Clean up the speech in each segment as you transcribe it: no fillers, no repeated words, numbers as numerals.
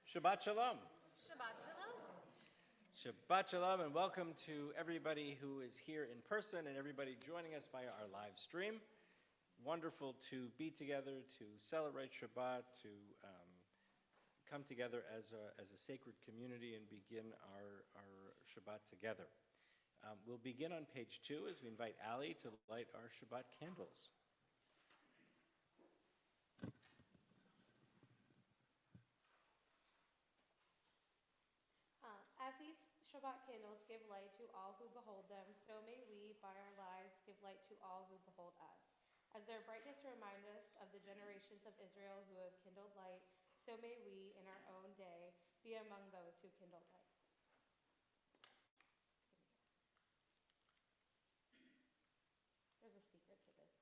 Shabbat Shalom. Shabbat Shalom. Shabbat Shalom, and welcome to everybody who is here in person and everybody joining us via our live stream. Wonderful to be together, to celebrate Shabbat, to come together as a sacred community and begin our Shabbat together. We'll begin on page 2 as we invite Ali to light our Shabbat candles. As these Shabbat candles give light to all who behold them, so may we, by our lives, give light to all who behold us. As their brightness remind us of the generations of Israel who have kindled light, so may we, in our own day, be among those who kindle light. There's a secret to this.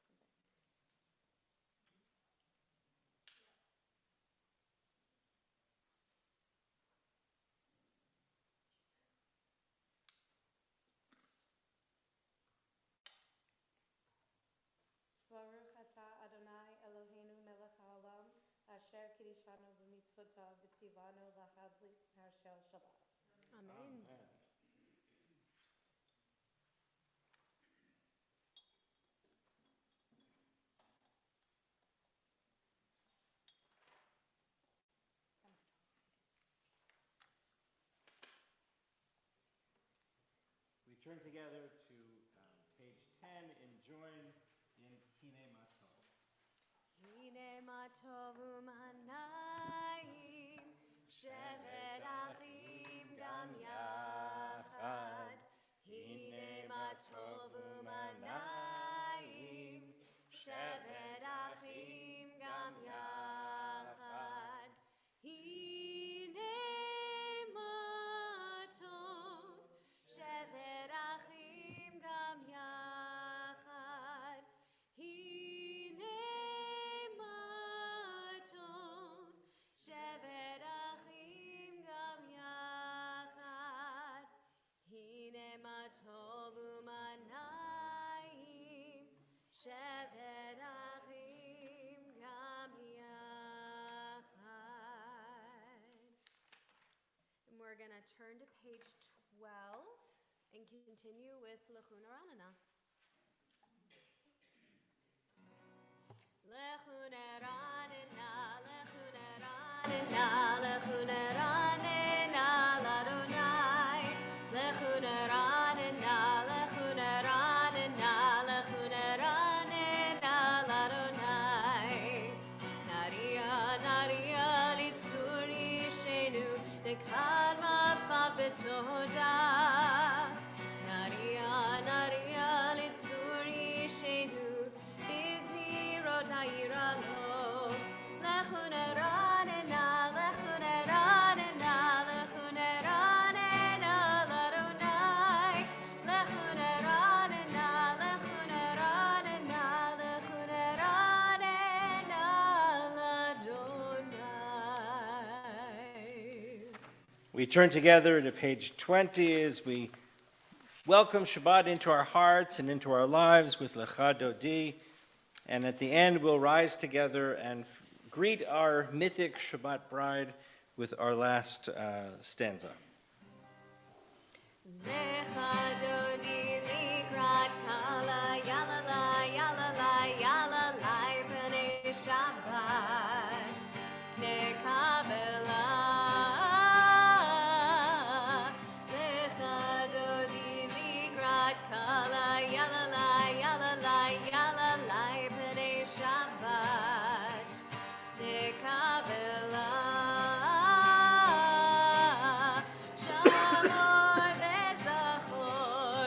Baruch atah Adonai Eloheinu melech haolam, asher kiddushanu b'mitzvotav v'tzivanu l'chadlik harshel Shabbat. Amen. We turn together to page 10 and join in Hine Matov. Hine matov u'manayim, shevet achim gam yachad. Hine matov u'manayim, shevet achim gam yachad. Hine matov, shevet achim gam yachad. Hine matov, shevet achim gam yachad. Hine matov u'manayim, shevet achim gam yachad. And we're going to turn to page 12 and continue with Lechuna Ranana. Lechuna Ranana, Lechuna Ranana, Lechuna Ranana, Ladonai. Lechuna Ranana, Lechuna Ranana, Lechuna Ranana, Ladonai. Naria, Naria, Litzuri Shenu, Nekad Mafat Betoda. Naria, Naria, Litzuri Shenu, Bizni Rod Nairalo. Lechuna Ranana, Lechuna Ranana, Lechuna Ranana, Ladonai. Lechuna Ranana, Lechuna Ranana, Lechuna Ranana, Ladonai. We turn together to page 20 as we welcome Shabbat into our hearts and into our lives with Lecha Dodi. And at the end, we'll rise together and greet our mythic Shabbat bride with our last stanza. Lecha dodi likrat kala, yalala, yalala, yalala, b'nei Shabbat nekabela. Lecha dodi likrat kala, yalala, yalala, yalala, b'nei Shabbat nekabela. Shalom v'zachor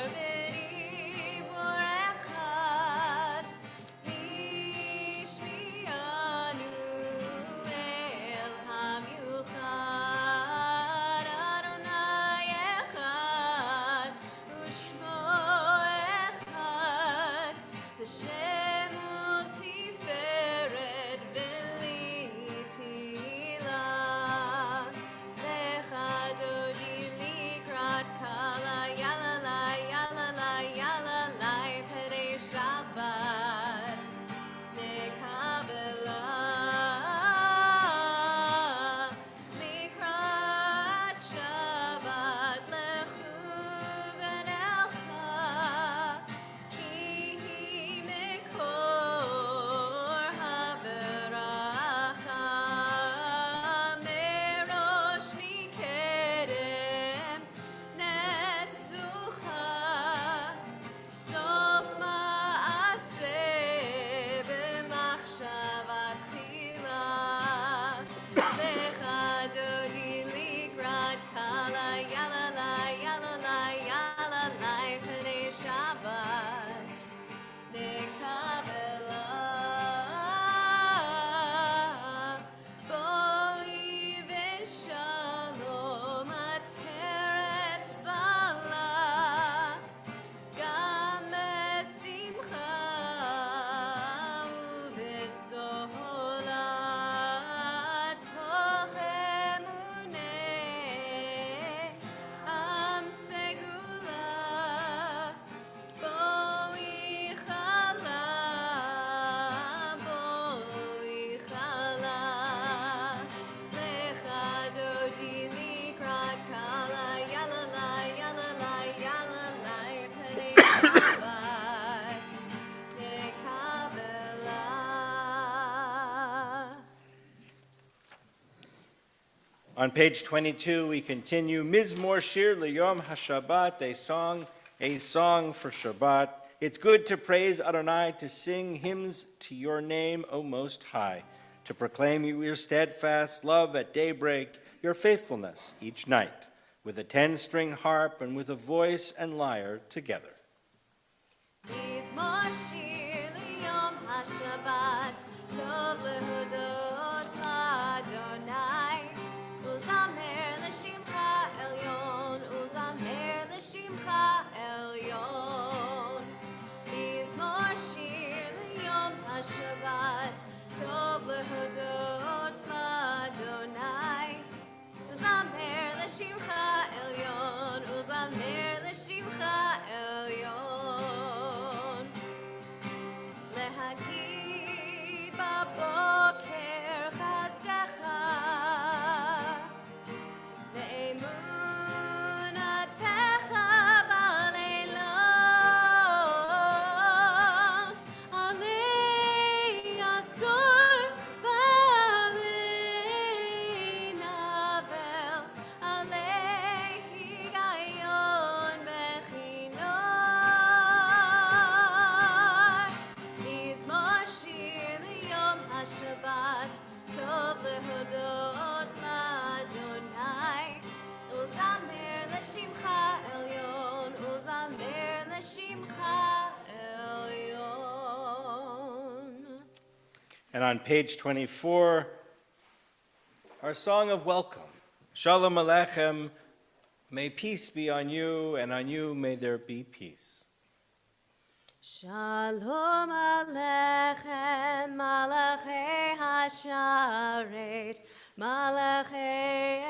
On page 22, we continue Mizmor Shir L'Yom HaShabbat, a song for Shabbat. It's good to praise Adonai, to sing hymns to your name, O Most High, to proclaim your steadfast love at daybreak, your faithfulness each night, with a 10-string harp and with a voice and lyre together. Mizmor Shir L'Yom HaShabbat, Tov Lehodot LaAdonai, Uzamer L'Shimcha Elyon, Uzamer L'Shimcha Elyon. Mizmor Shir L'Yom HaShabbat, Tov Lehodot LaAdonai, Uzamer L'Shimcha Elyon, Uzamer L'Shimcha Elyon. Lehagid baboker chazdecha, ve'emunatecha baleilot, alei asur v'alei navel, alei higayon bechinor. Mizmor Shir L'Yom HaShabbat, Tov Lehodot LaAdonai, Uzamer L'Shimcha Elyon, Uzamer L'Shimcha Elyon. And on page 24, our song of welcome. Shalom Aleichem, may peace be on you, and on you may there be peace. Shalom Aleichem, Malachei Hasharet, Malachei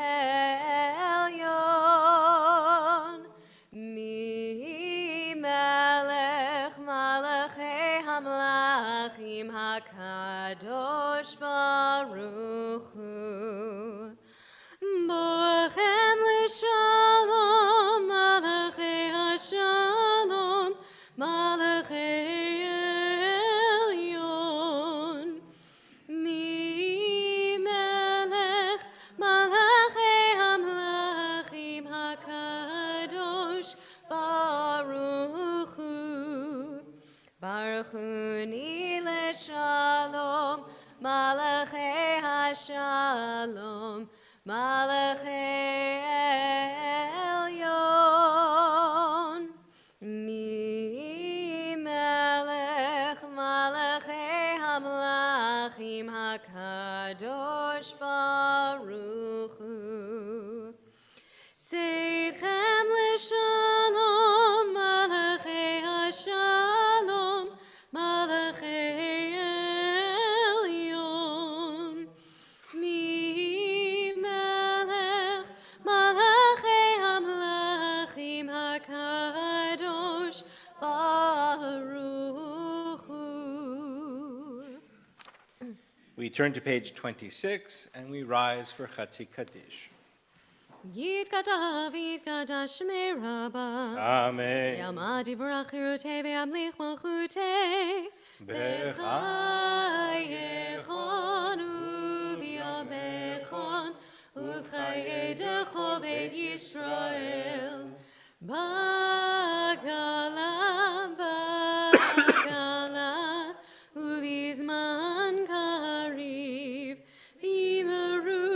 Elyon, Mi Melech Malachei Hamlachim HaKadosh Baruch Hu. Borchem L'Shalom, Malachei HaShalom, Malachei Elyon. Mi Melech Malachei Hamlachim HaKadosh Baruch Hu. Baruch Hu Ni L'Shalom, Malachei HaShalom, Malachei Elyon. Mi Melech Malachei Hamlachim HaKadosh Baruch Hu. Tzedchem L'Shalom, Malachei HaShalom, Malachei Elyon. Mi Melech Malachei Hamlachim HaKadosh Baruch Hu. We turn to page 26, and we rise for Chatzi Kaddish. Yitgadav, Yitgadav Shmei Rabbah. Amen. Yamad Yivrach Chirutei ve'amlich malchutei. B'chayechon u'v'yamechon u'v'chayedecho Beit Yisrael. Bagala, bagala, u'v'zman kariv, v'yimeru,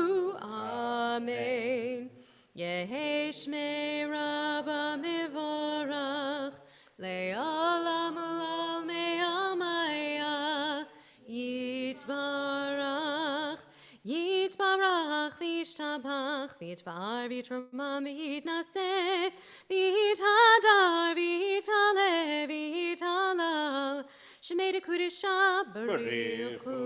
amen. Yehi Shmei Rabbah mevorach, le'olam ulal me'amaya, yitbarach, yitbarach, v'yishtabach, v'yitbar, v'yitramam, v'yitnaseh, v'yitadar, v'yitaleh, v'yitalal, Shemei Dekudisha Barichu,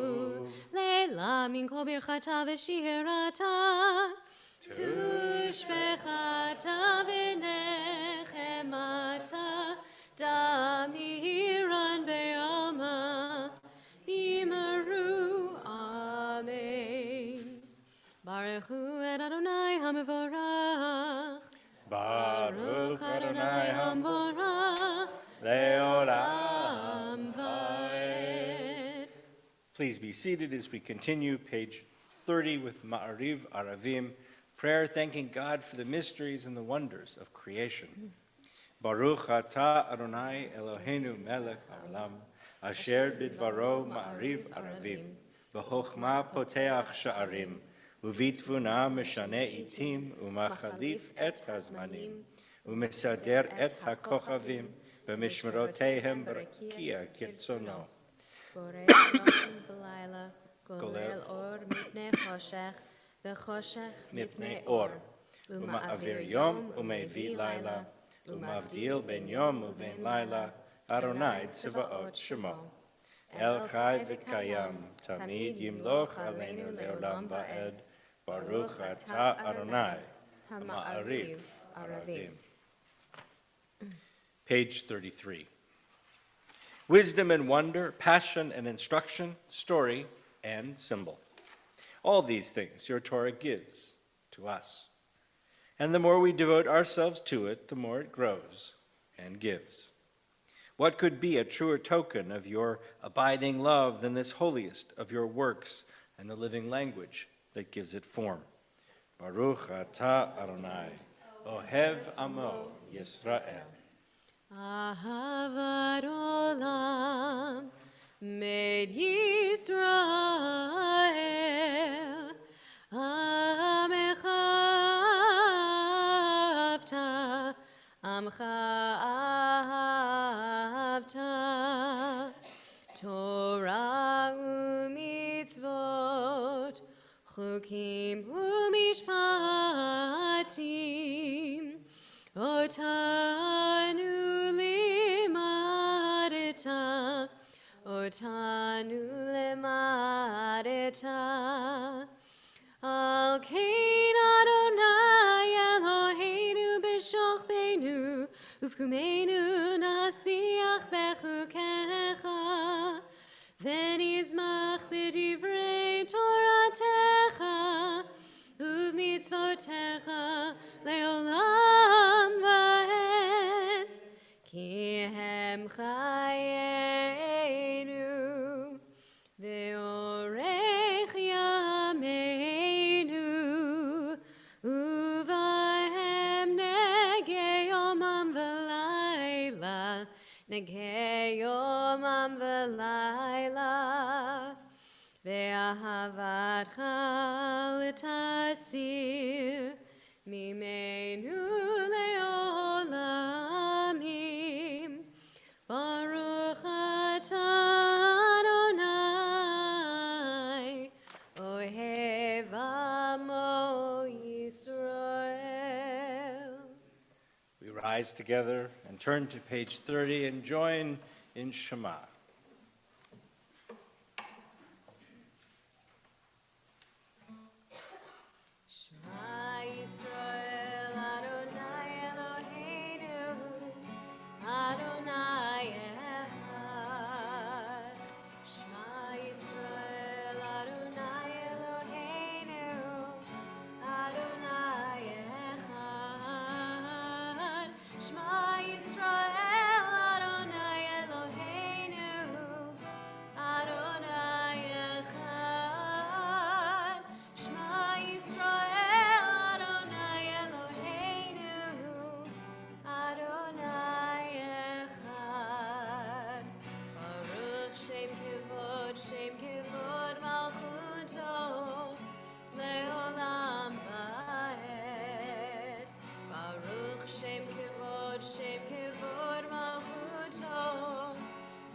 Leila min kol birchata v'shirata, Tushbechata v'nechemata, Damiran be'alma, Yimeru, Amen. Baruchu et Adonai HaMevorach, Baruch Adonai HaMevorach, Le'olam Va'ed. Please be seated as we continue, page 30 with Ma'ariv Aravim, Prayer thanking God for the mysteries and the wonders of creation. Baruch atah Adonai Eloheinu melech haolam, asher bidvaro ma'ariv aravim, v'chokhmah poteach sha'arim, uvitvuna meshane itim, umachalif et hazmanim, umesader et hakochavim, b'mishmerotehem b'rakia kirtzono. בורא אלוהים בלילה, גולל אור מפני חושך, וחושך מפני אור. ומעביר יום ומביא לילה, ומבדיל בין יום ובין לילה, אדוני צבאות שמו. אל חי וקיים, תמיד ימלוך עלינו לעולם ועד, ברוך אתה אדוני, המעריב ערבים. Page 33. Wisdom and wonder, passion and instruction, story and symbol. All these things your Torah gives to us. And the more we devote ourselves to it, the more it grows and gives. What could be a truer token of your abiding love than this holiest of your works and the living language that gives it form? Baruch atah Adonai, Ohev Amo Yisrael. אהבת עולם מת ישראל, עמך אהבת, עמך אהבת, תורה ומצוות, חוקים ומשפטים, אותנו לימדת, אותנו לימדת. על כן אדוני אלוהינו בשוכבנו ובקומנו נשיח בחוקיך, ונשמח בדברי תורתך ובמצוותיך לעולם ועד, כי הם חיינו ואורך ימינו, ובהם נגה יומם ולילה, נגה יומם ולילה, ואהבתך לתסיר ממנו לעולמים. ברוך אתה אדוני, אוהב עמו ישראל. We rise together and turn to page 30 and join in Shema. Shema Yisrael, Adonai Eloheinu, Adonai Echad. Shema Yisrael, Adonai Eloheinu, Adonai Echad. Shema Yisrael, Adonai Eloheinu, Adonai Echad. Shema Yisrael, Adonai Eloheinu, Adonai Echad. Baruch Shem Kivod Malchuto, Leolam Va'ed. Baruch Shem Kivod Malchuto,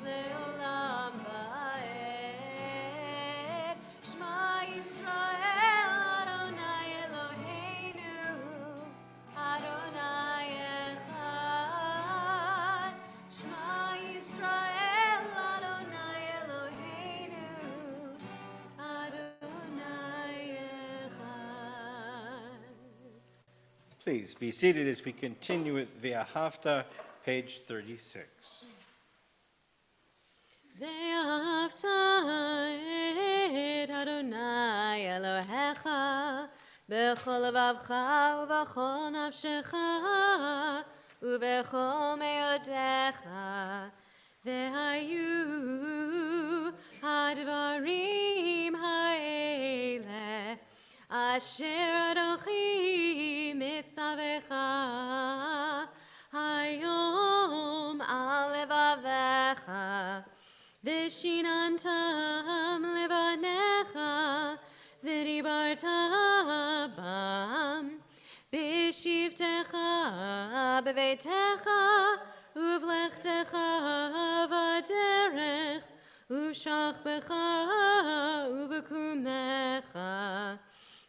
Leolam Va'ed. Shema Yisrael, Adonai Eloheinu, Adonai Echad. Shema Yisrael, Adonai Eloheinu, Adonai Echad. Please be seated as we continue with Ve'ahavta, page 36. ואהבת את אדוני אלוהיך בכל לבבך ובכל נפשך ובכל מאודיך, והיו הדברים האלה אשר אנוכי נתנתם לבניך ודיברת בם בשבתך בביתך ובלכתך בדרך ובשכבך ובקומך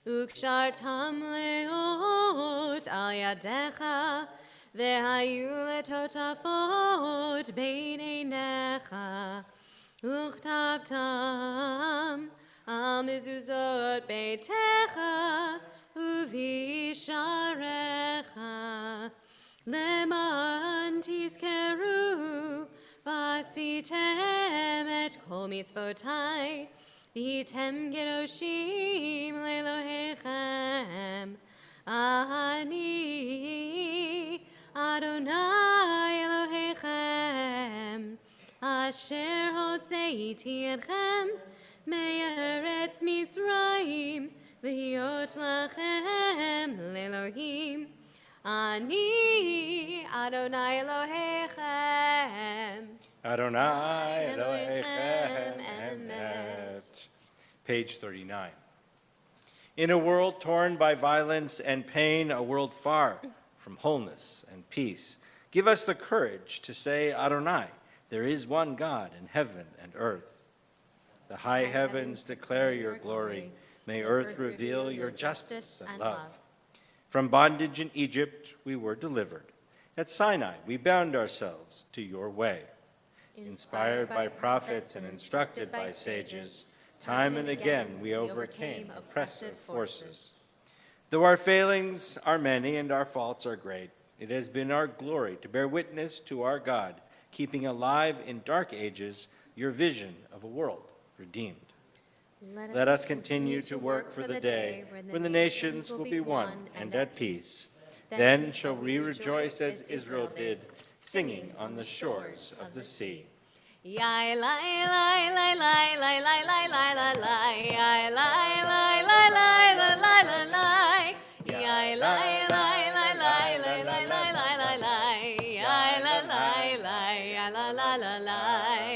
וקשרתם להיות על ידיך והיו לטוטפות בין עיניך וכתבתם על מזוזות ביתך ובשעריך למען תזכרו ועשיתם את כל מצוותי והייתם קדושים לאלוהיכם אני אדוני אלוהיכם אשר הוצאתי אתכם מארץ מצרים להיות לכם לאלוהים אני אדוני אלוהיכם Adonai Elohechem Emet. Page 39. In a world torn by violence and pain, a world far from wholeness and peace, give us the courage to say, Adonai, there is one God in heaven and earth. The high heavens declare your glory. May earth reveal your justice and love. From bondage in Egypt we were delivered. At Sinai we bound ourselves to your way. Inspired by prophets and instructed by sages, time and again we overcame oppressive forces. Though our failings are many and our faults are great, it has been our glory to bear witness to our God, keeping alive in dark ages your vision of a world redeemed. Let us continue to work for the day when the nations will be one and at peace. Then shall we rejoice as Israel did, singing on the shores of the sea. Yai lai lai lai lai lai lai lai lai lai lai yai lai lai lai lai lai lai lai lai yai lai lai lai lai lai lai lai lai lai lai yai lai lai lai yai la la la lai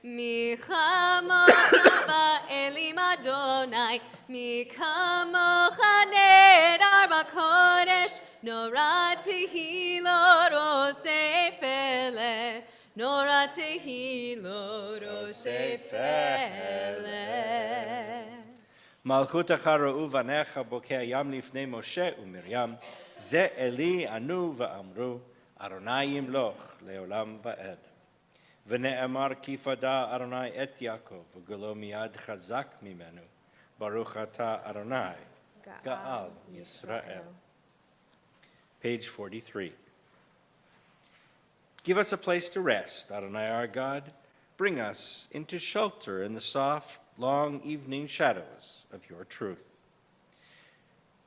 mi chamocha ba'elim Adonai mi kamocha nedar b'kodesh Nora tehilot osef eleh Nora tehilot osef eleh מלכותך ראו בניך בוקע ים לפני משה ומרים, זה אלי ענו ואמרו, אדוני ימלוך לעולם ועד. ונאמר כי פדה אדוני את יעקב, וגלו מיד חזק ממנו. ברוך אתה אדוני, גאל ישראל. Page 43. Give us a place to rest, Adonai our God. Bring us into shelter in the soft, long evening shadows of your truth.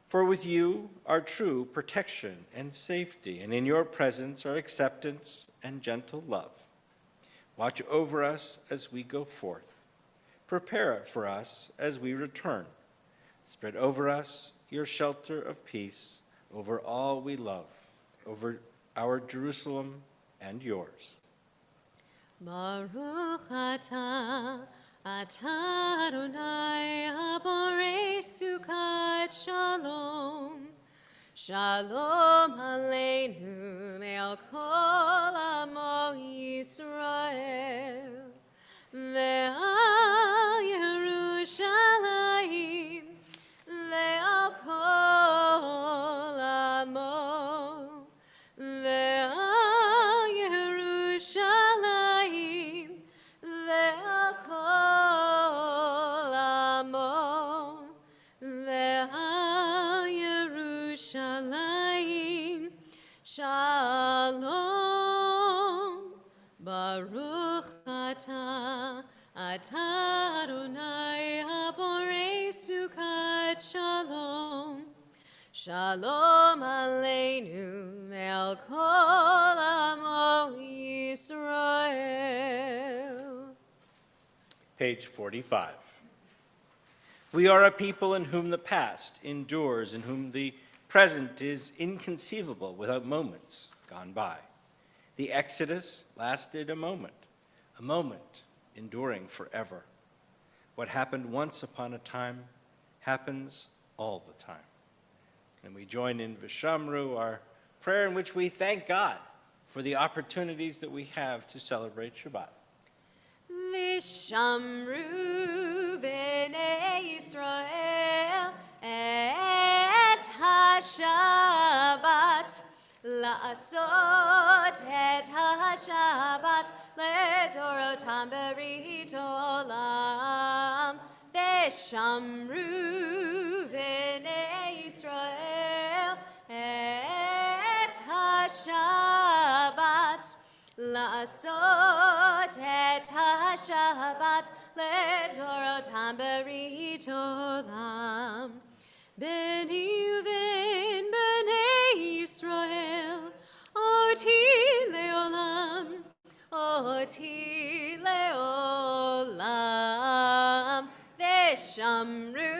For with you are true protection and safety, and in your presence are acceptance and gentle love. Watch over us as we go forth. Prepare it for us as we return. Spread over us your shelter of peace, over all we love, over our Jerusalem and yours. Baruch atah Adonai haborei sukat shalom. Shalom aleinu me'al kol amo Yisrael. Ve'al Yerushalayim ve'al kol amo. Ve'al Yerushalayim ve'al kol amo. Ve'al Yerushalayim shalom. Baruch atah Adonai haborei sukat shalom. Shalom aleinu me'al kol amo Yisrael. Page 45. We are a people in whom the past endures, in whom the present is inconceivable without moments gone by. The Exodus lasted a moment enduring forever. What happened once upon a time happens all the time. And we join in Vishamru, our prayer in which we thank God for the opportunities that we have to celebrate Shabbat. Vishamru b'nei Yisrael et ha-Shabbat la'asot et ha-Shabbat ledorotam berit olam. Vishamru b'nei Yisrael et ha-Shabbat la'asot et ha-Shabbat ledorotam berit olam. Beni uven b'nei Yisrael oti leolam, oti leolam. Veshamru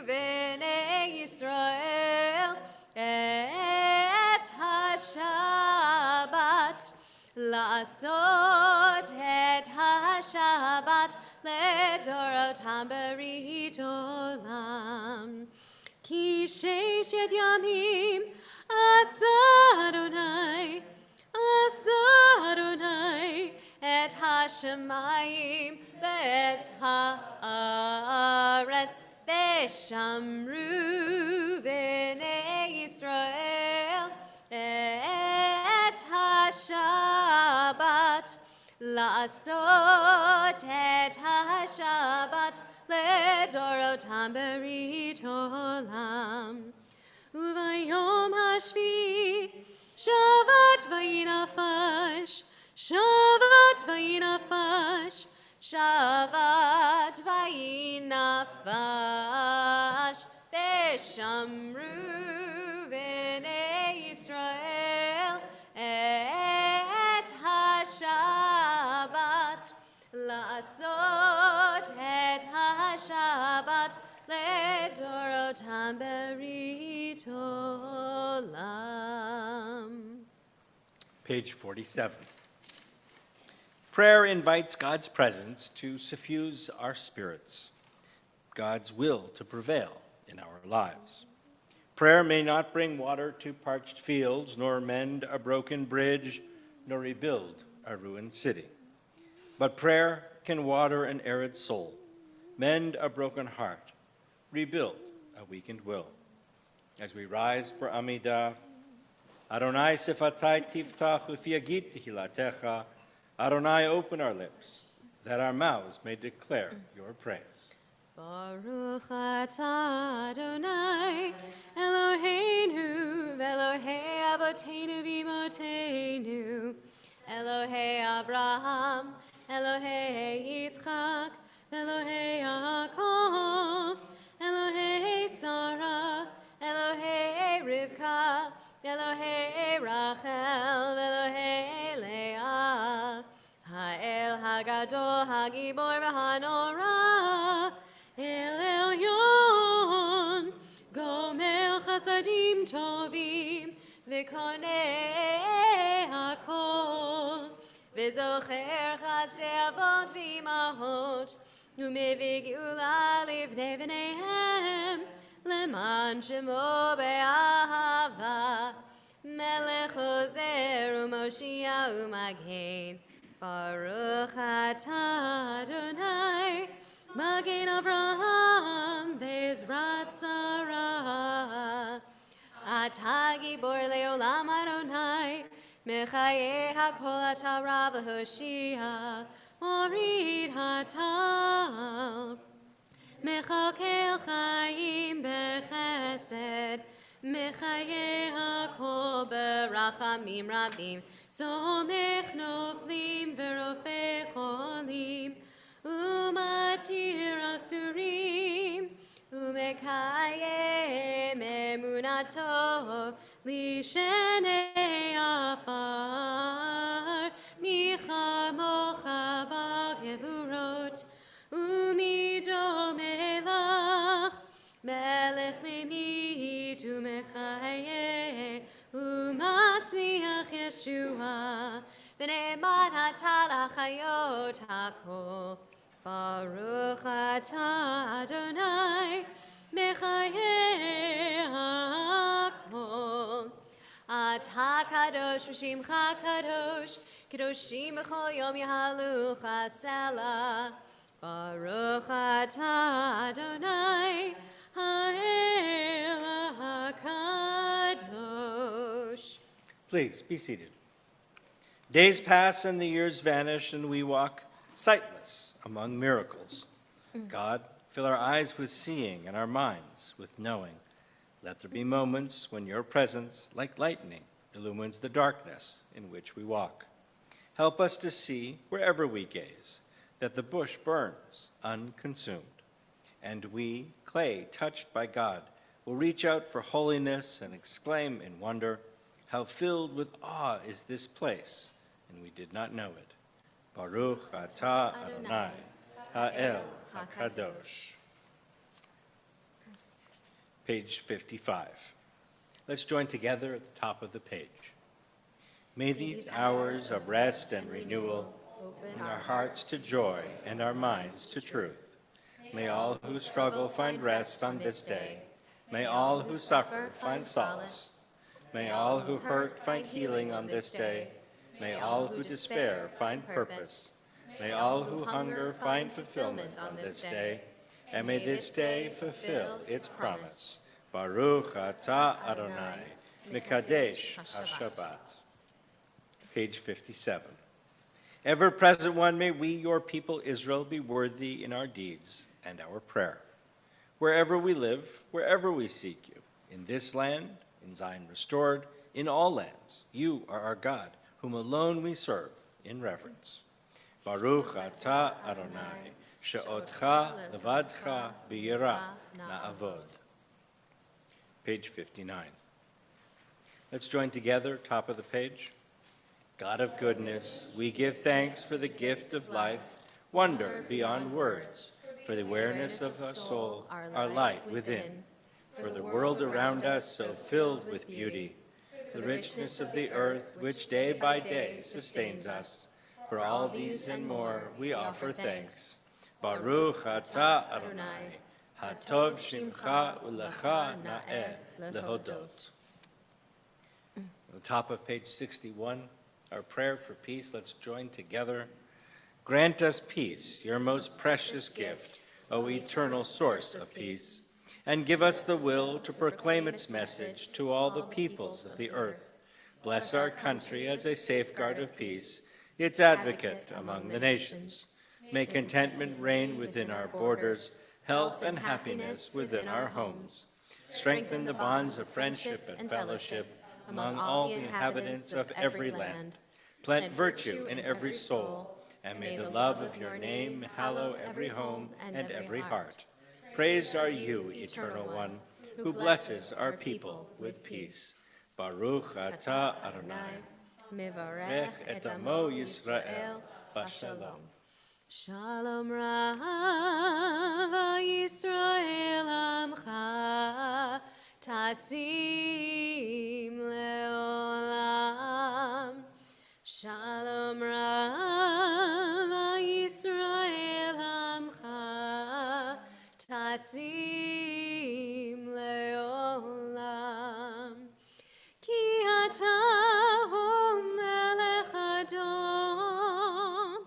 b'nei Yisrael et ha-Shabbat la'asot et ha-Shabbat ledorotam berit olam. Ki sheshet yamim asa Adonai et ha-shamayim ve'et ha'aretz ve'shamru b'nei Yisrael et ha-Shabbat la'asot et ha-Shabbat ledorotam berit olam. Uvayom hashvi Shabbat vayinafash, Shabbat vayinafash, Shabbat vayinafash. Veshamru b'nei Yisrael et ha-Shabbat la'asot et ha-Shabbat ledorotam berit olam. Page 47. Prayer invites God's presence to suffuse our spirits, God's will to prevail in our lives. Prayer may not bring water to parched fields, nor mend a broken bridge, nor rebuild a ruined city. But prayer can water an arid soul, mend a broken heart, rebuild a weakened will. As we rise for Amidah, Adonai sifatai tiftach ufiagit tehilatecha. Adonai, open our lips, that our mouths may declare your praise. Baruch atah Adonai Eloheinu v'Elohei Avoteinu v'Imotenu, Elohei Abraham, Elohei Yitzchak, Elohei Yaakov, Elohei Sarah, Elohei Rivka, Elohei Rachel, Elohei Leah, Ha'el Hagadol Hagibor v'Hanora, El Elyon, Gomel Chasadim Tovim, V'Konei Hakol, V'Zocher Chasdei Avot v'Imahot, U'Mevig Geula Livnei V'neihem, Leman Shemo Be'ahava, Melech Ozer U'Moshiach U'Magen, Baruch atah Adonai, Magen Avraham ve'Ezrat Sarah. Atah Gibor le'olam Adonai, Mechayeh hakol atah Rav Hoshia, Morid hatal. Mechakel chayim bechesed, Mechayeh hakol berachamim rabim, Somech noflim ve'rofeh cholim, Umatir asurim, Umekayem emunato, Lishenei afar, Michamocha b'gevurot, Umido melach, Melech memit umechayeh, Umatzmiach Yeshua, ונאמן אתה לחיות הכל. ברוך אתה אדוני מחיי הכל. אתה קדוש ושמך קדוש, קדושים בכל יום יהלוך סלה. ברוך אתה אדוני האל הקדוש. Please be seated. Days pass and the years vanish, and we walk sightless among miracles. God, fill our eyes with seeing and our minds with knowing. Let there be moments when your presence, like lightning, illumines the darkness in which we walk. Help us to see, wherever we gaze, that the bush burns unconsumed. And we, clay touched by God, will reach out for holiness and exclaim in wonder, how filled with awe is this place, and we did not know it. Baruch atah Adonai, ha'el hakadosh. Page 55. Let's join together at the top of the page. May these hours of rest and renewal open our hearts to joy and our minds to truth. May all who struggle find rest on this day. May all who suffer find solace. May all who hurt find healing on this day. May all who despair find purpose. May all who hunger find fulfillment on this day. And may this day fulfill its promise. Baruch atah Adonai, Mekadesh HaShabbat. Page 57. Ever-present one, may we, your people Israel, be worthy in our deeds and our prayer. Wherever we live, wherever we seek you, in this land, in Zion restored, in all lands, you are our God, whom alone we serve in reverence. Baruch atah Adonai, she'otcha levadcha b'yirah na'avod. Page 59. Let's join together, top of the page. God of goodness, we give thanks for the gift of life, wonder beyond words, for the awareness of our soul, our light within, for the world around us so filled with beauty, the richness of the earth which day by day sustains us. For all these and more we offer thanks. Baruch atah Adonai, hatov shimcha ulecha na'eh lehodot. On the top of page 61, our prayer for peace. Let's join together. Grant us peace, your most precious gift, O eternal source of peace, and give us the will to proclaim its message to all the peoples of the earth. Bless our country as a safeguard of peace, its advocate among the nations. May contentment reign within our borders, health and happiness within our homes. Strengthen the bonds of friendship and fellowship among all the inhabitants of every land. Plant virtue in every soul, and may the love of your name hallow every home and every heart. Praised are you, Eternal One, who blesses our people with peace. Baruch atah Adonai, mevarech et amo Yisrael b'shalom. Shalom Rav Yisrael Amcha Tasim Leolam. Shalom Rav Yisrael Amcha Tasim Leolam. Ki ata hu melech Adon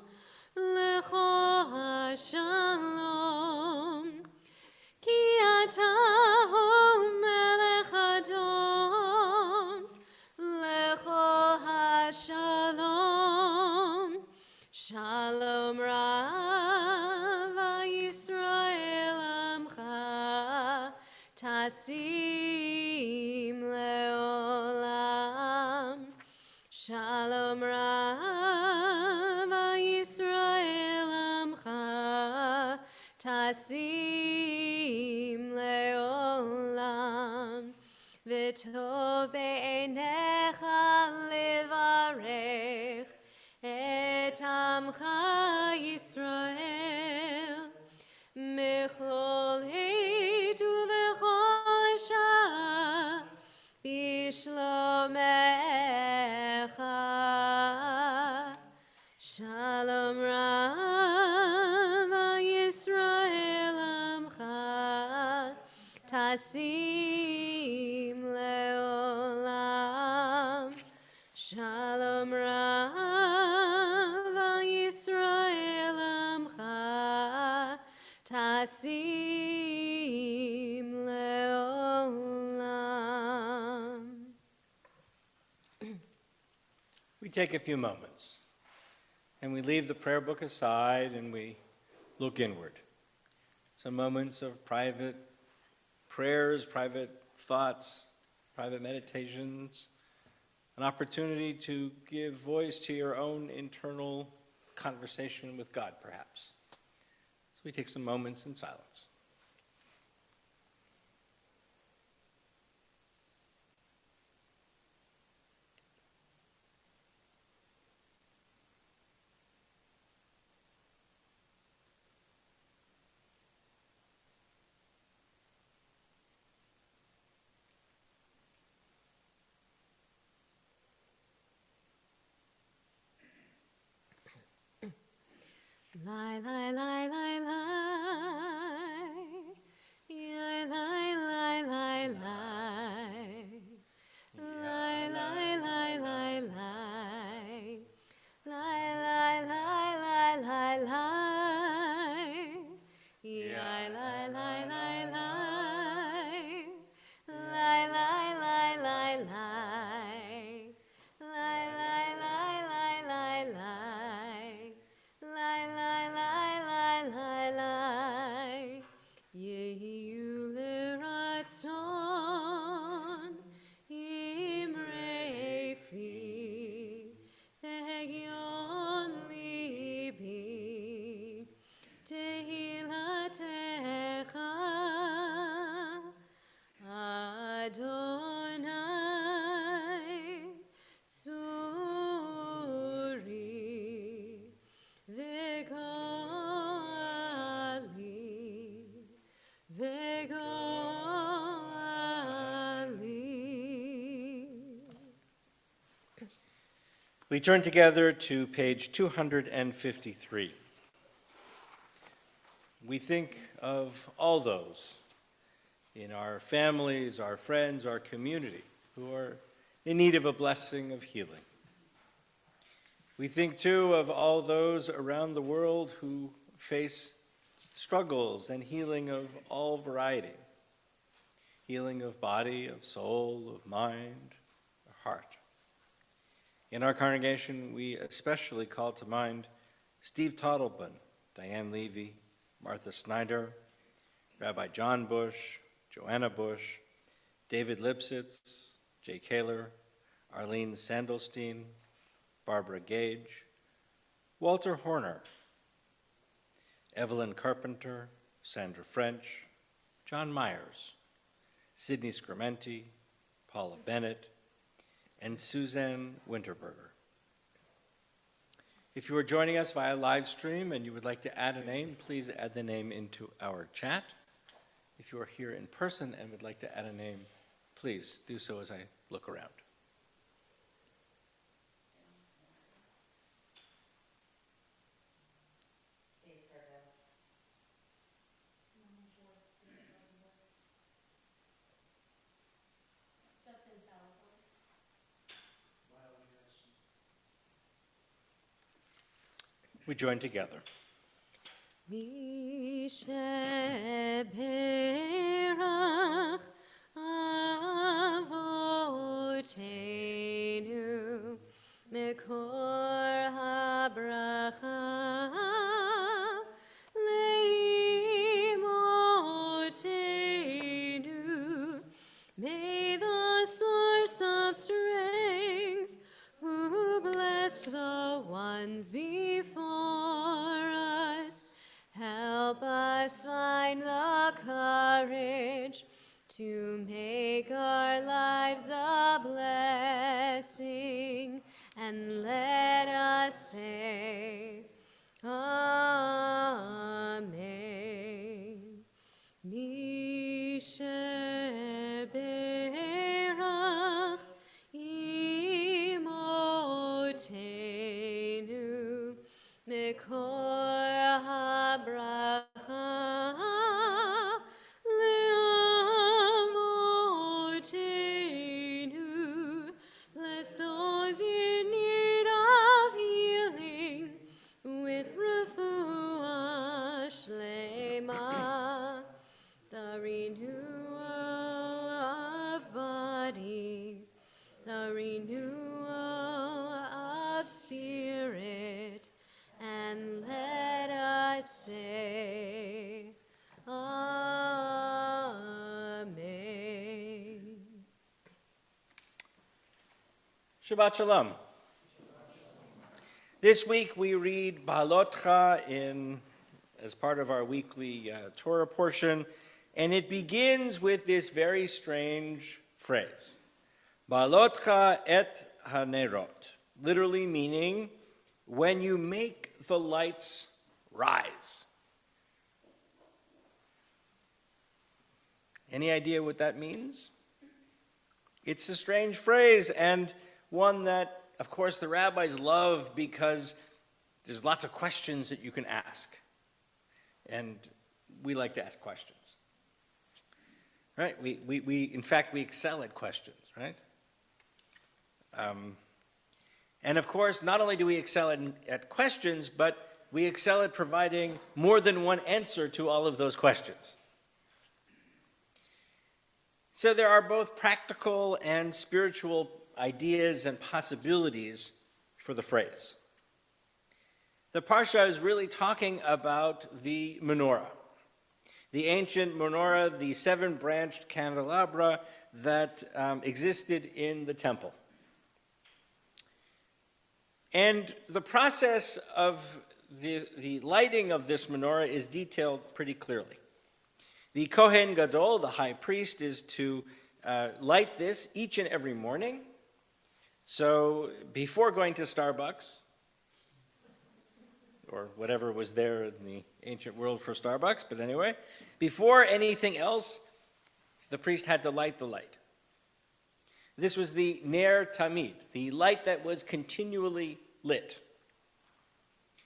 lecho hashalom. Ki ata hu melech Adon lecho hashalom. Shalom Rav Yisrael Amcha Tasim Leolam. Shalom Rav Yisrael Amcha Tasim Leolam. V'tov be'enecha levarech et Amcha Yisrael mechol heit u'lechol shah bishlomecha. Tasim leolam. Shalom Rav al Yisrael Amcha. Tasim leolam. We take a few moments and we leave the prayer book aside and we look inward. Some moments of private prayers, private thoughts, private meditations, an opportunity to give voice to your own internal conversation with God, perhaps. So we take some moments in silence. Lie, lie, lie, lie, lie. Lie, lie, lie, lie, lie. Lie, lie, lie, lie, lie. Lie, lie, lie, lie, lie, lie. Lie, lie, lie, lie, lie. Lie, lie, lie, lie, lie. Lie, lie, lie, lie, lie, lie. Lie, lie, lie, lie, lie, lie. Yehiyu liratzon imrei fi tehyon libi tehilatecha Adonai Tzuri Vegali Vegali. We turn together to page 253. We think of all those in our families, our friends, our community who are in need of a blessing of healing. We think too of all those around the world who face struggles and healing of all variety. Healing of body, of soul, of mind, of heart. In our congregation, we especially call to mind Steve Toddleben, Diane Levy, Martha Snyder, Rabbi John Bush, Joanna Bush, David Lipsitz, Jay Kaler, Arlene Sandelstein, Barbara Gage, Walter Horner, Evelyn Carpenter, Sandra French, John Myers, Sidney Scrementi, Paula Bennett, and Suzanne Winterberger. If you are joining us via live stream and you would like to add a name, please add the name into our chat. If you are here in person and would like to add a name, please do so as I look around. We join together. Misheberach Avotenu Mekor habracha Leimotenu. May the source of strength, who blessed the ones before us, help us find the courage to make our lives a blessing, and let us say, Amen. Misheberach imotenu mekor habracha le'olam. Shabbat Shalom. This week we read Baalotcha as part of our weekly Torah portion, and it begins with this very strange phrase, Baalotcha et hanerot, literally meaning, when you make the lights rise. Any idea what that means? It's a strange phrase, and one that, of course, the rabbis love because there's lots of questions that you can ask. And we like to ask questions. Right? In fact, we excel at questions, right? And of course, not only do we excel at questions, but we excel at providing more than one answer to all of those questions. So there are both practical and spiritual ideas and possibilities for the phrase. The Parsha is really talking about the menorah, the ancient menorah, the seven-branched candelabra that existed in the temple. And the process of the lighting of this menorah is detailed pretty clearly. The Kohen Gadol, the high priest, is to light this each and every morning. So before going to Starbucks, or whatever was there in the ancient world for Starbucks, but anyway, before anything else, the priest had to light the light. This was the Ner Tamid, the light that was continually lit.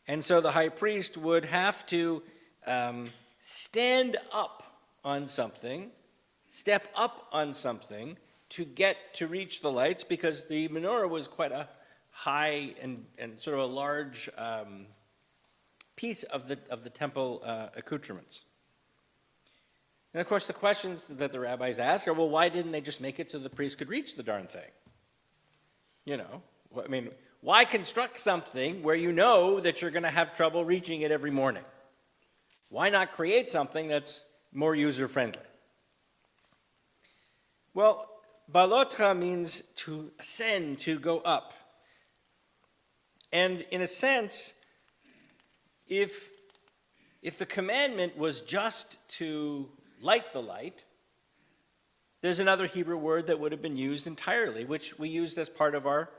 And so the high priest would have to stand up on something, step up on something to reach the lights, because the menorah was quite a high and sort of a large piece of the temple accoutrements. And of course, the questions that the rabbis ask are, well, why didn't they just make it so the priest could reach the darn thing? You know, I mean, why construct something where you know that you're going to have trouble reaching it every morning? Why not create something that's more user-friendly? Well, Baalotcha means to ascend, to go up. And in a sense, if the commandment was just to light the light, there's another Hebrew word that would have been used entirely, which we used as part of our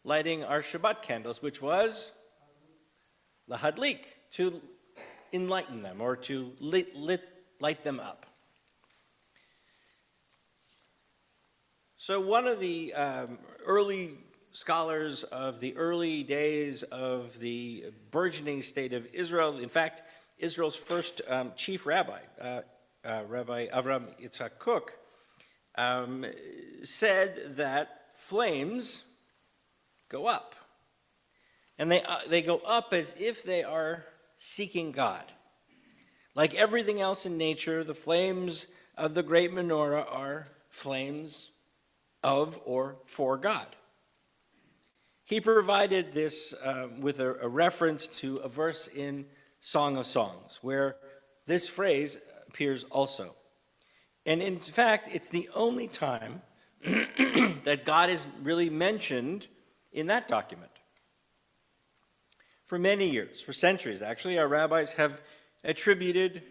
lighting our Shabbat candles, which was lahadlik, to enlighten them or to light them up. So one of the early scholars of the early days of the burgeoning state of Israel, in fact, Israel's first chief rabbi, Rabbi Avram Yitzhak Kook, said that flames go up. And they go up as if they are seeking God. Like everything else in nature, the flames of the great menorah are flames of or for God. He provided this with a reference to a verse in Song of Songs, where this phrase appears also. And in fact, it's the only time that God is really mentioned in that document. For many years, for centuries actually, our rabbis have attributed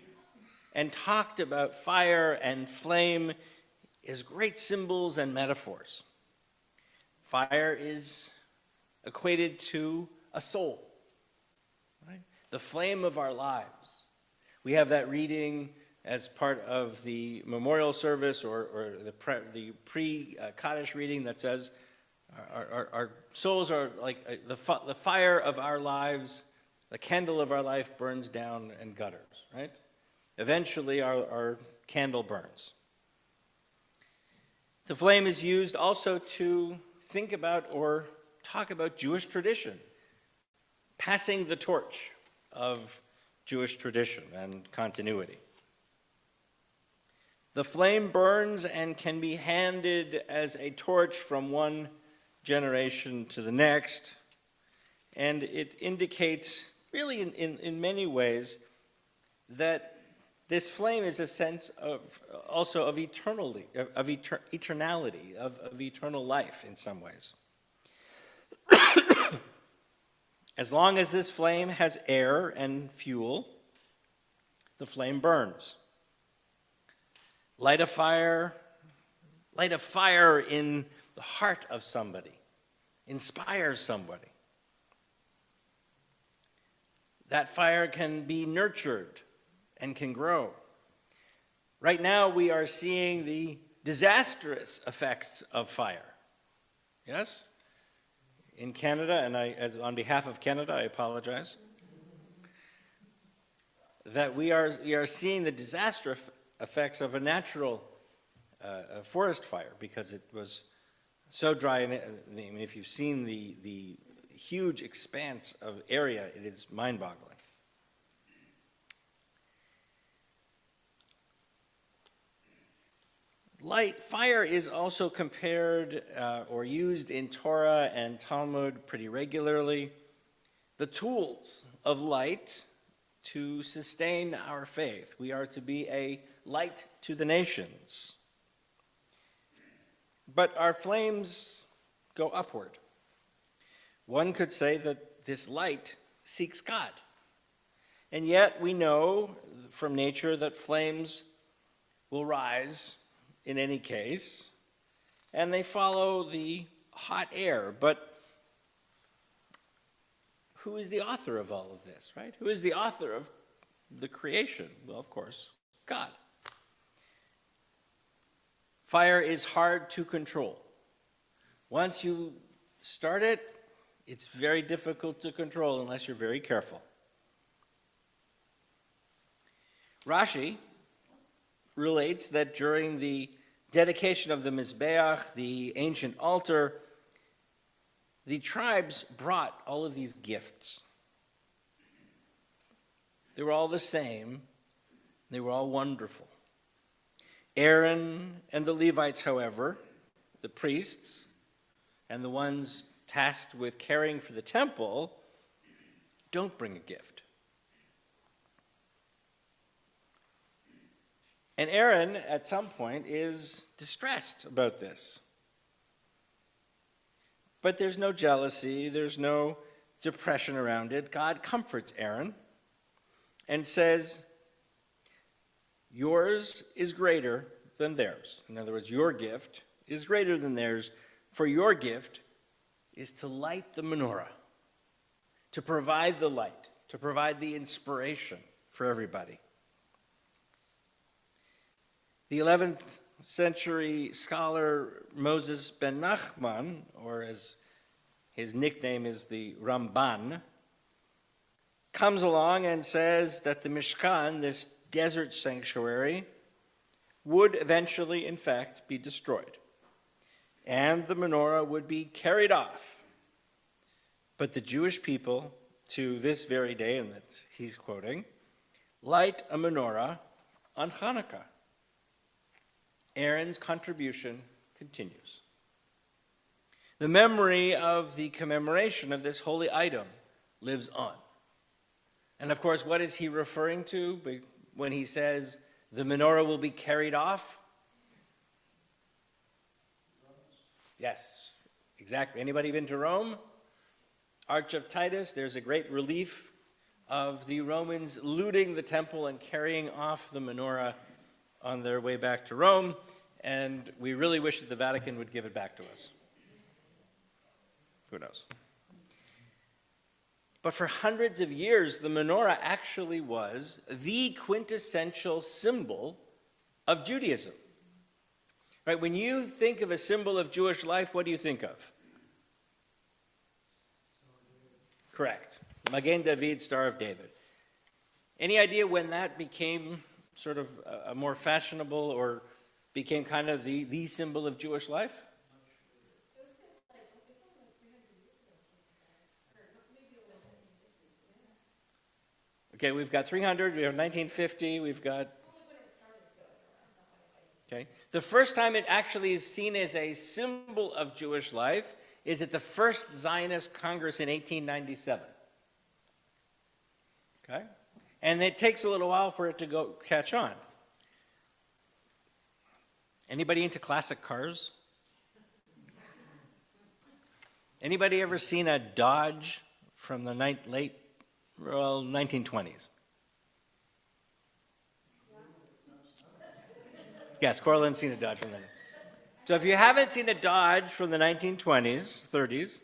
and talked about fire and flame as great symbols and metaphors. Fire is equated to a soul, right? The flame of our lives. We have that reading as part of the memorial service or the pre-Kaddish reading that says our souls are like the fire of our lives, the candle of our life burns down and gutters, right? Eventually our candle burns. The flame is used also to think about or talk about Jewish tradition, passing the torch of Jewish tradition and continuity. The flame burns and can be handed as a torch from one generation to the next, and it indicates, really in many ways, that this flame is a sense of also of eternality, of eternal life in some ways. As long as this flame has air and fuel, the flame burns. Light a fire in the heart of somebody. Inspire somebody. That fire can be nurtured and can grow. Right now, we are seeing the disastrous effects of fire. Yes? In Canada, and on behalf of Canada, I apologize, that we are seeing the disastrous effects of a natural forest fire because it was so dry. And I mean, if you've seen the huge expanse of area, it is mind-boggling. Fire is also compared or used in Torah and Talmud pretty regularly. The tools of light to sustain our faith. We are to be a light to the nations. But our flames go upward. One could say that this light seeks God. And yet we know from nature that flames will rise in any case, and they follow the hot air. But who is the author of all of this, right? Who is the author of the creation? Well, of course, God. Fire is hard to control. Once you start it, it's very difficult to control unless you're very careful. Rashi relates that during the dedication of the Mizbeach, the ancient altar, the tribes brought all of these gifts. They were all the same. They were all wonderful. Aaron and the Levites, however, the priests, and the ones tasked with caring for the temple, don't bring a gift. And Aaron, at some point, is distressed about this. But there's no jealousy, there's no depression around it. God comforts Aaron and says, yours is greater than theirs. In other words, your gift is greater than theirs, for your gift is to light the menorah, to provide the light, to provide the inspiration for everybody. The 11th century scholar Moses ben Nachman, or as his nickname is the Ramban, comes along and says that the Mishkan, this desert sanctuary, would eventually, in fact, be destroyed. And the menorah would be carried off. But the Jewish people, to this very day, and that he's quoting, light a menorah on Hanukkah. Aaron's contribution continues. The memory of the commemoration of this holy item lives on. And of course, what is he referring to when he says the menorah will be carried off? Yes, exactly. Anybody been to Rome? Arch of Titus, there's a great relief of the Romans looting the temple and carrying off the menorah on their way back to Rome, and we really wish that the Vatican would give it back to us. Who knows? But for hundreds of years, the menorah actually was the quintessential symbol of Judaism. Right? When you think of a symbol of Jewish life, what do you think of? Correct. Magen David, Star of David. Any idea when that became sort of a more fashionable or became kind of the symbol of Jewish life? Okay, we've got 300, we have 1950, we've got... Okay. The first time it actually is seen as a symbol of Jewish life is at the first Zionist Congress in 1897. Okay? And it takes a little while for it to go catch on. Anybody into classic cars? Anybody ever seen a Dodge from the late 1920s? Yes, Corlin's seen a Dodge from the. So if you haven't seen a Dodge from the 1920s,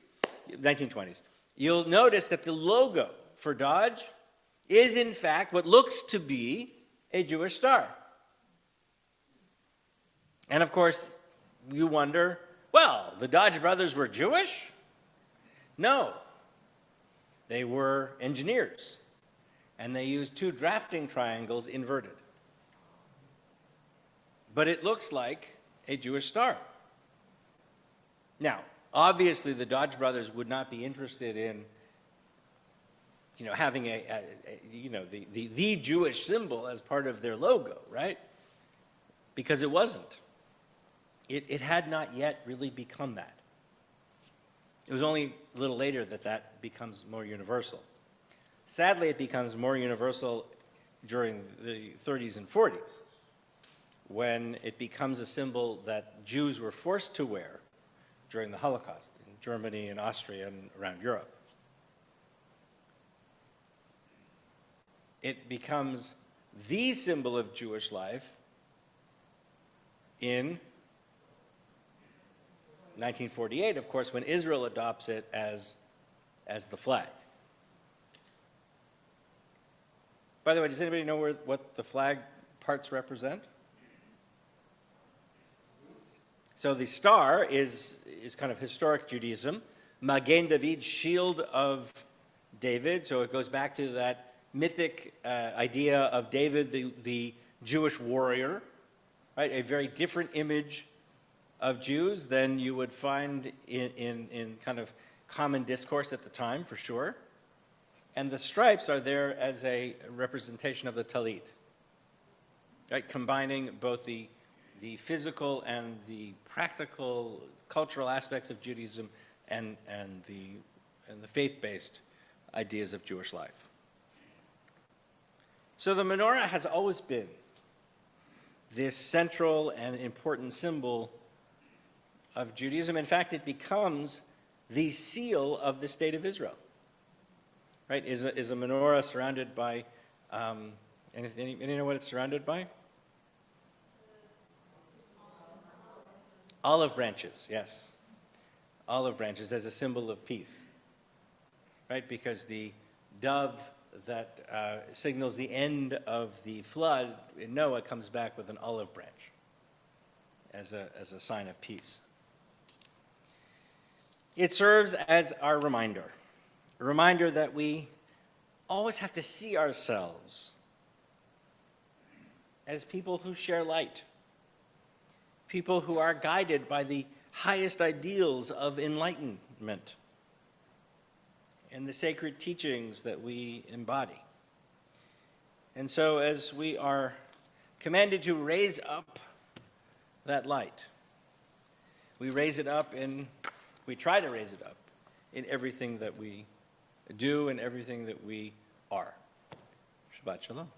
1920s, you'll notice that the logo for Dodge is in fact what looks to be a Jewish star. And of course, you wonder, well, the Dodge brothers were Jewish? No. They were engineers, and they used two drafting triangles inverted. But it looks like a Jewish star. Now, obviously, the Dodge brothers would not be interested in, having the Jewish symbol as part of their logo, right? Because it wasn't. It had not yet really become that. It was only a little later that becomes more universal. Sadly, it becomes more universal during the 30s and 40s, when it becomes a symbol that Jews were forced to wear during the Holocaust in Germany and Austria and around Europe. It becomes the symbol of Jewish life in 1948, of course, when Israel adopts it as the flag. By the way, does anybody know what the flag parts represent? So the star is kind of historic Judaism. Magen David, shield of David. So it goes back to that mythic idea of David, the Jewish warrior, right? A very different image of Jews than you would find in kind of common discourse at the time, for sure. And the stripes are there as a representation of the Talit, right? Combining both the physical and the practical cultural aspects of Judaism and the faith-based ideas of Jewish life. So the menorah has always been this central and important symbol of Judaism. In fact, it becomes the seal of the state of Israel. Right? Is a menorah surrounded by, any know what it's surrounded by? Olive branches, yes. Olive branches as a symbol of peace. Right? Because the dove that signals the end of the flood in Noah comes back with an olive branch as a sign of peace. It serves as our reminder, a reminder that we always have to see ourselves as people who share light, people who are guided by the highest ideals of enlightenment and the sacred teachings that we embody. And so as we are commanded to raise up that light, we try to raise it up in everything that we do and everything that we are. Shabbat Shalom.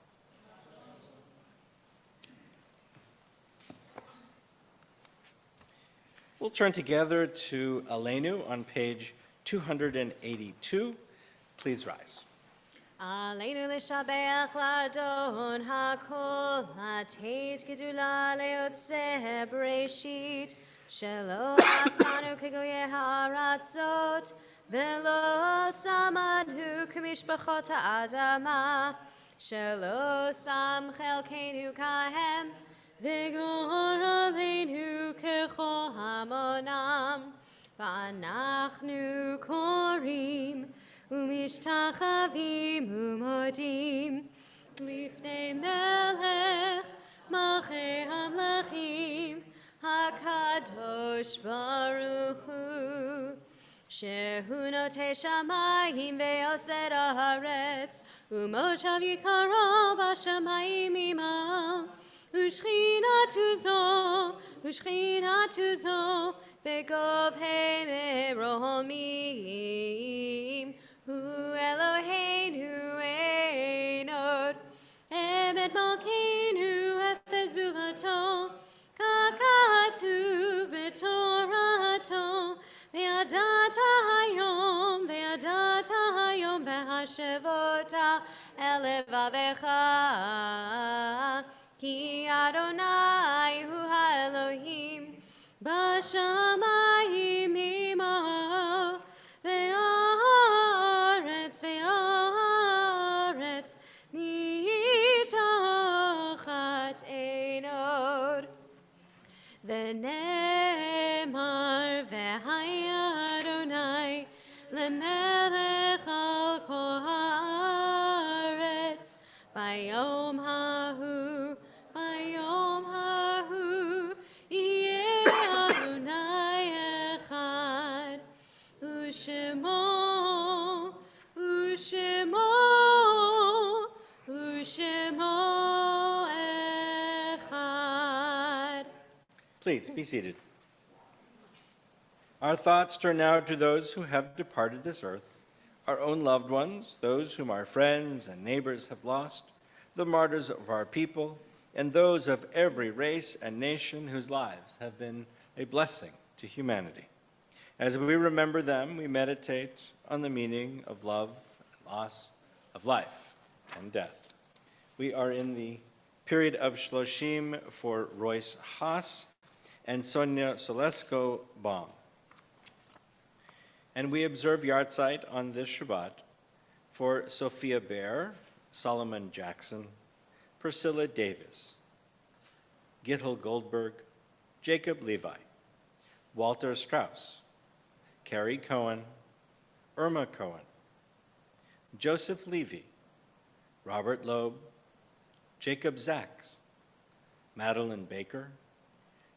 We'll turn together to Aleinu on page 282. Please rise. Aleinu l'shabeach l'adon hakol, l'teit gedula le'otzeh bereshit, shelo asanu kegoye ha'aratzot, velo samadhu k'mishpachot ha'adama, shelo sam chelkeinu kahem, v'gor aleinu kechol hamonam, v'anachnu korim, ומשתחווים ומודים לפני מלך מלכי המלכים הקדוש ברוך הוא שהוא נוטה שמיים ועושה הארץ ומושב יקרו בשמיים עמם ושכינתו זו בגובהי מרומים Hu Eloheinu Einod, Emet Malkeinu Efezulato, Kakatu V'Torato, וידעת היום בהשבות אל לבביך, כי אדוני הוא האלוהים בשמיים ממעל, והארץ מתחת אין עוד. ונאמר והיה אדוני למלך על כל הארץ ביום ההוא, יהיה אדוני אחד, ושמו אחד. Please be seated. Our thoughts turn now to those who have departed this earth, our own loved ones, those whom our friends and neighbors have lost, the martyrs of our people, and those of every race and nation whose lives have been a blessing to humanity. As we remember them, we meditate on the meaning of love and loss, of life and death. We are in the period of Shloshim for Royce Haas and Sonia Solesko Baum. And we observe Yartzeit on this Shabbat for Sophia Baer, Solomon Jackson, Priscilla Davis, Gittel Goldberg, Jacob Levi, Walter Strauss, Carrie Cohen, Irma Cohen, Joseph Levy, Robert Loeb, Jacob Zaks, Madeline Baker,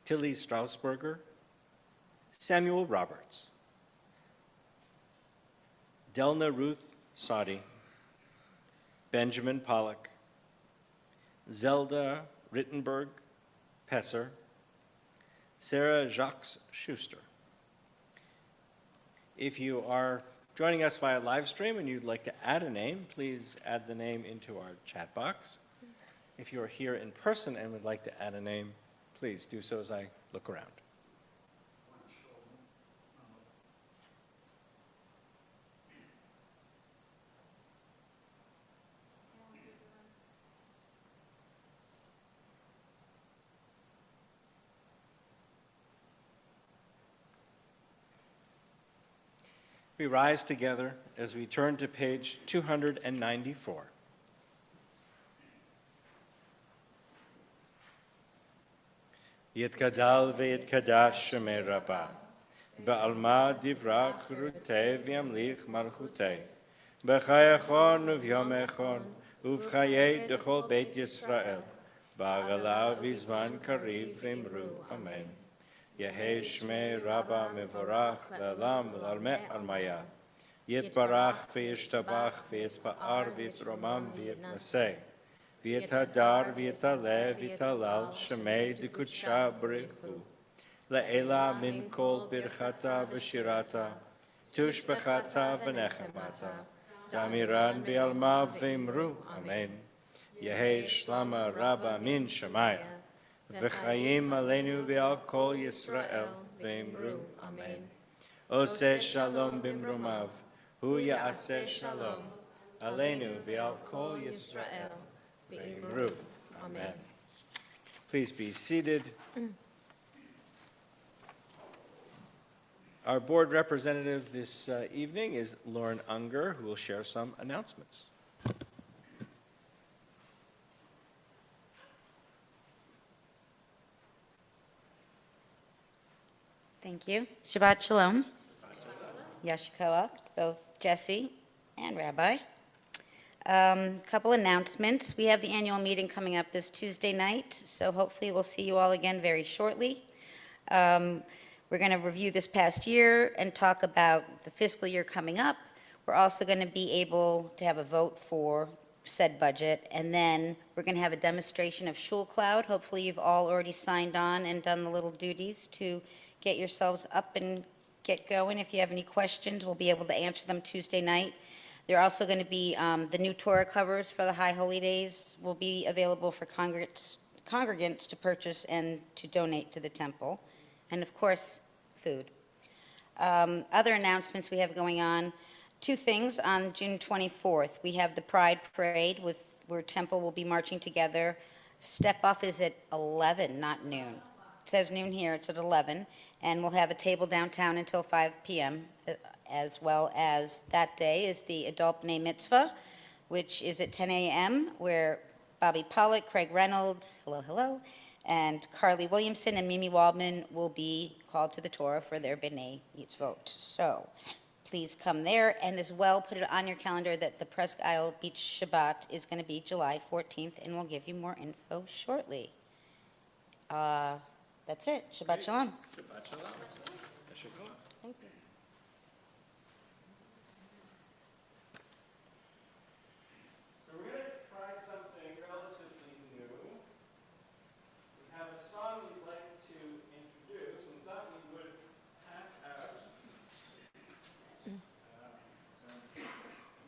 Tilly Strausberger, Samuel Roberts, Delna Ruth Sadi, Benjamin Pollock, Zelda Rittenberg Pesser, Sarah Jacques Schuster. If you are joining us via live stream and you'd like to add a name, please add the name into our chat box. If you are here in person and would like to add a name, please do so as I look around. We rise together as we turn to page 294. יתגדל ויתקדש שמי רבה, בעלמא דברה חירותי וימליך מלכותי, בחייכון וביומכון ובחיי דכל בית ישראל, בעגלה וזמן קריב ואמרו אמן. יהי שמי רבה מבורך לעולם ולעלמי עלמיה, יתברך וישתבח ויתפאר ויתרומם ויתנשא, ויתהדר ויתעלה ויתהלל שמי דקודשה בריחו, לעילה מן כל ברכתה ושירתה, תושבחתה ונחמתה, דמירן בעלמה ואמרו אמן. יהי שלמה רבה מן שמיה, וחיים עלינו ועל כל ישראל ואמרו אמן. עושה שלום במרומיו, הוא יעשה שלום עלינו ועל כל ישראל ואמרו אמן. Please be seated. Our board representative this evening is Lauren Unger, who will share some announcements. Thank you. Shabbat Shalom. Yashikoa, both Jesse and Rabbi. Couple announcements. We have the annual meeting coming up this Tuesday night, so hopefully we'll see you all again very shortly. We're going to review this past year and talk about the fiscal year coming up. We're also going to be able to have a vote for said budget, and then we're going to have a demonstration of Shul Cloud. Hopefully you've all already signed on and done the little duties to get yourselves up and get going. If you have any questions, we'll be able to answer them Tuesday night. There are also going to be the new Torah covers for the High Holy Days will be available for congregants to purchase and to donate to the temple. And of course, food. Other announcements we have going on, two things. On June 24th, we have the Pride Parade where Temple will be marching together. Step-off is at 11, not noon. It says noon here, it's at 11, and we'll have a table downtown until 5 p.m., as well as that day is the Adult B'nai Mitzvah, which is at 10 a.m., where Bobby Pollock, Craig Reynolds, hello, and Carly Williamson and Mimi Waldman will be called to the Torah for their B'nai Mitzvot. So please come there, and as well, put it on your calendar that the Presque Isle Beach Shabbat is going to be July 14th, and we'll give you more info shortly. That's it. Shabbat Shalom. Shabbat Shalom. Yasher Koach. Thank you. So we're going to try something relatively new. We have a song we'd like to introduce, and thought we would pass out some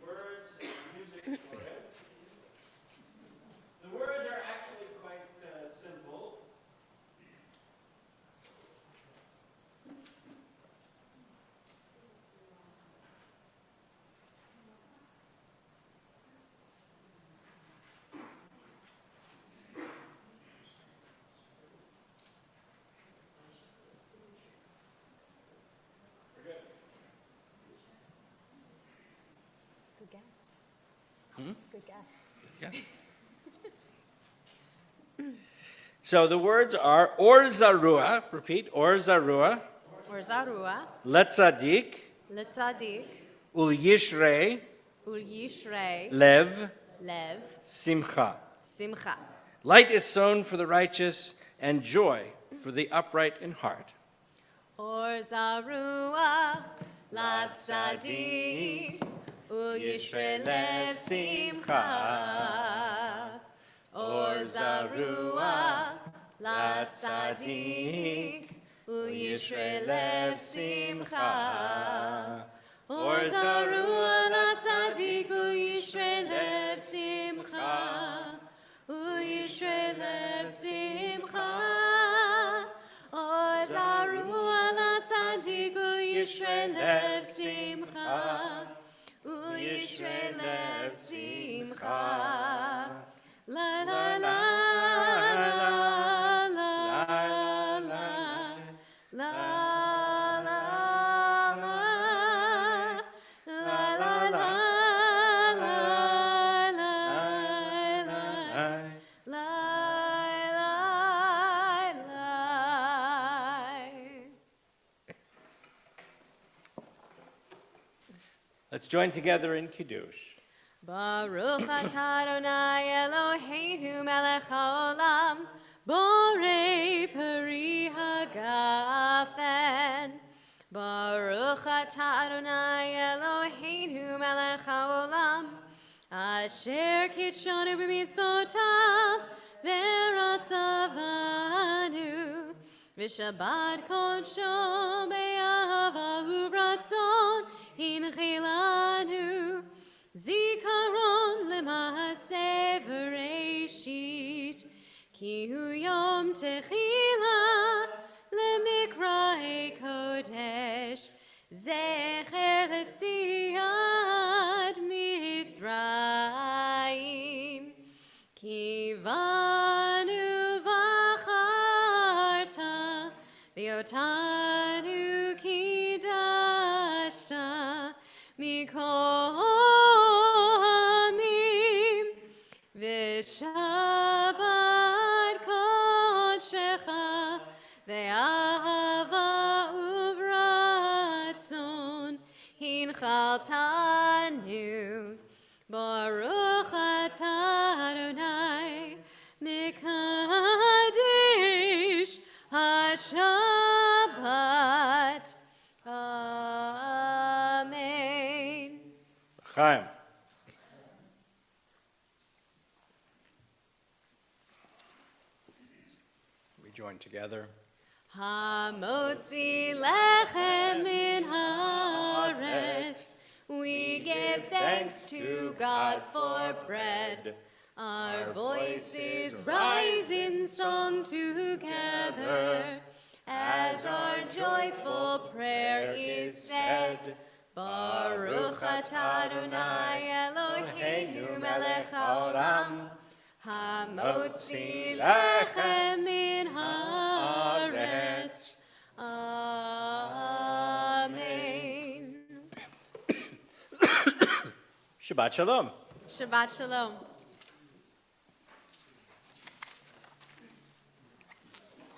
words and music for it. The words are actually quite simple. We're good. Good guess. Hmm? Good guess. Yes. So the words are Or Zarua, repeat, Or Zarua, Or Zarua, Letzadik, Letzadik, Ul Yishrei, Ul Yishrei, Lev, Lev, Simcha. Simcha. Light is sown for the righteous, and joy for the upright in heart. Or Zarua, Latzadik, Ul Yishrei, Lev, Simcha. Or Zarua, Latzadik, Ul Yishrei, Lev, Simcha. Or Zarua, Latzadik, Ul Yishrei, Lev, Simcha. Ul Yishrei, Lev, Simcha. Or Zarua, Latzadik, Ul Yishrei, Lev, Simcha. Ul Yishrei, Lev, Simcha. La la la la la la la la Let's join together in Kiddush. Baruch atah Adonai Eloheinu melech haolam, borei peri hagafen. Baruch atah Adonai Eloheinu melech haolam, asher kitshanu b'mitzvotav v'ratzavanu, v'shabbat kodsho be'ahava u'ratzon hinchilanu. Zikaron lema'aseh v'reishit, ki hu yom techila lemikra'e kodesh, zecher letziat Mitzrayim, ki vanu v'acharta v'yotanu kidashta mikol Shabbat kodshecha ve'ahava uvratzon hinchaltanu. Baruch atah Adonai mekadesh hashabbat. Amen. Chaim. Join together. Hamotzi lechem min haaretz, we give thanks to God for bread. Our voices rise in song together as our joyful prayer is said. Baruch atah Adonai Eloheinu melech haolam, hamotzi lechem min haaretz. Amen. Shabbat Shalom. Shabbat Shalom.